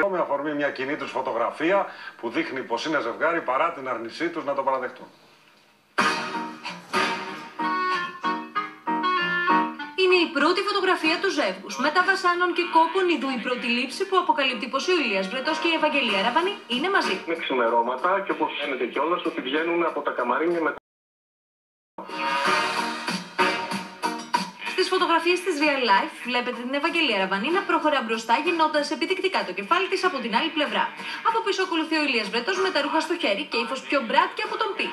Με αφορμή μια κοινή τους φωτογραφία που δείχνει πως είναι ζευγάρι παρά την αρνησή τους να το παραδεχτούν. Είναι η πρώτη φωτογραφία του ζεύγους. Μετά βασάνων και κόπων, ειδού η πρώτη λήψη που αποκαλύπτει πως ο Ηλίας Βρετός και η Ευαγγελία Ραβανή είναι μαζί. Είναι ξημερώματα και όπως φαίνεται κιόλας ότι βγαίνουν από τα καμαρίνια με. Στις φωτογραφίες της Real Life βλέπετε την Ευαγγελία Ραβανή να προχωρά μπροστά, γυρνώντας επιδεικτικά το κεφάλι της από την άλλη πλευρά. Από πίσω ακολουθεί ο Ηλίας Βρετός με τα ρούχα στο χέρι και ύφος πιο μπράτ και από τον Πι.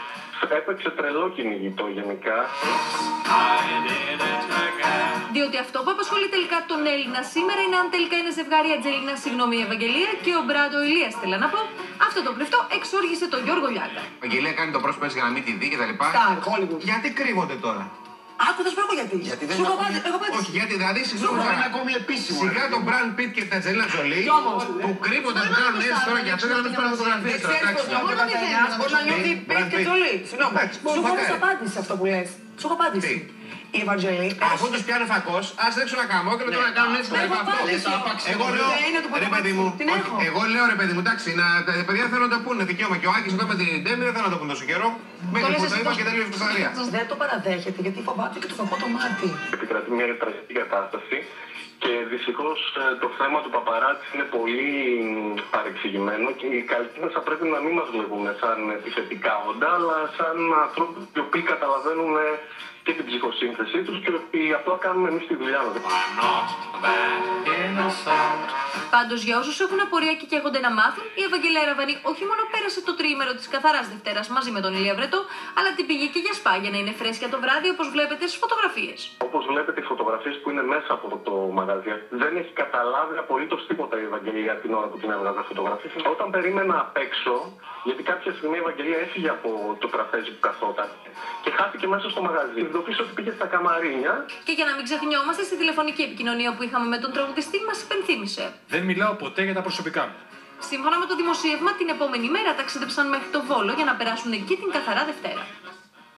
Έπαιξε τρελό κυνηγητό γενικά. Διότι αυτό που απασχολεί τελικά τον Έλληνα σήμερα είναι αν τελικά είναι ζευγάρι Αντζελίνα, συγγνώμη, η Ευαγγελία και ο Μπράντο Ηλίας, θέλω να πω. Αυτό το κρυφτό εξόργησε τον Γιώργο Λιάγκα. Η Ευαγγελία κάνει το πρόσωπο έτσι για να μην τη δει και τα λοιπά. Γιατί κρύβονται τώρα? Άκου, θα σου πω γιατί. Γιατί δεν είναι. Όχι, γιατί δηλαδή συγγνώμη. Είναι ακόμη επίσημο. Σιγά τον Μπραντ Πιτ και την Αντζελίνα Τζολί που κρύβονται που κάνουν έτσι τώρα για αυτό για να μην πάρουν φωτογραφίες. Μπορεί να νιώθει Πιτ και Τζολί. Συγγνώμη. Σου έχω απάντηση αυτό που λες. Σου έχω απάντηση. Η Ευαγγελία. Αφού τους πιάνει φακός, ας ρίξουν ένα καμόκελο τώρα να κάνουν έτσι. Εγώ λέω, ρε παιδί μου, ρε παιδί μου, εντάξει, τα παιδιά θέλουν να το πούνε δικαίωμα. Και ο Άκης εδώ με την Ντέμι δεν θέλουν να το πούνε τόσο καιρό. Μέχρι που το είπα και τέλειωσε η Κωνσταντινία. Δεν το παραδέχεται γιατί φοβάται και το κακό το μάτι. Επικρατεί μια τραγική κατάσταση και δυστυχώς το θέμα του παπαράτσι είναι πολύ παρεξηγημένο και οι καλλιτέχνες θα πρέπει να μην μας βλέπουν σαν επιθετικά όντα, αλλά σαν ανθρώπους οι οποίοι καταλαβαίνουν και την ψυχοσύνθεσή τους και ότι απλά κάνουμε εμείς τη δουλειά μας. Πάντως, για όσους έχουν απορία και καίγονται να μάθουν, η Ευαγγελία Ραβανή όχι μόνο πέρασε το τριήμερο της καθαράς Δευτέρας μαζί με τον Ηλία Βρετό, αλλά την πήγε και για σπά για να είναι φρέσκια το βράδυ, όπως βλέπετε στις φωτογραφίες. Όπως βλέπετε, οι φωτογραφίες που είναι μέσα από το μαγαζί δεν έχει καταλάβει απολύτως τίποτα η Ευαγγελία την ώρα που την έβγαζε φωτογραφίες. Όταν περίμενα απ' έξω, γιατί κάποια στιγμή η Ευαγγελία έφυγε από το τραπέζι που καθόταν και χάθηκε μέσα στο μαγαζί. Ειδοποιήσω ότι πήγε στα καμαρίνια. Και για να μην ξεχνιόμαστε, στη τηλεφωνική επικοινωνία που είχαμε με τον τραγουδιστή, μας υπενθύμησε. Δεν μιλάω ποτέ για τα προσωπικά μου. Σύμφωνα με το δημοσίευμα, την επόμενη μέρα ταξίδεψαν μέχρι το Βόλο για να περάσουν εκεί την καθαρά Δευτέρα.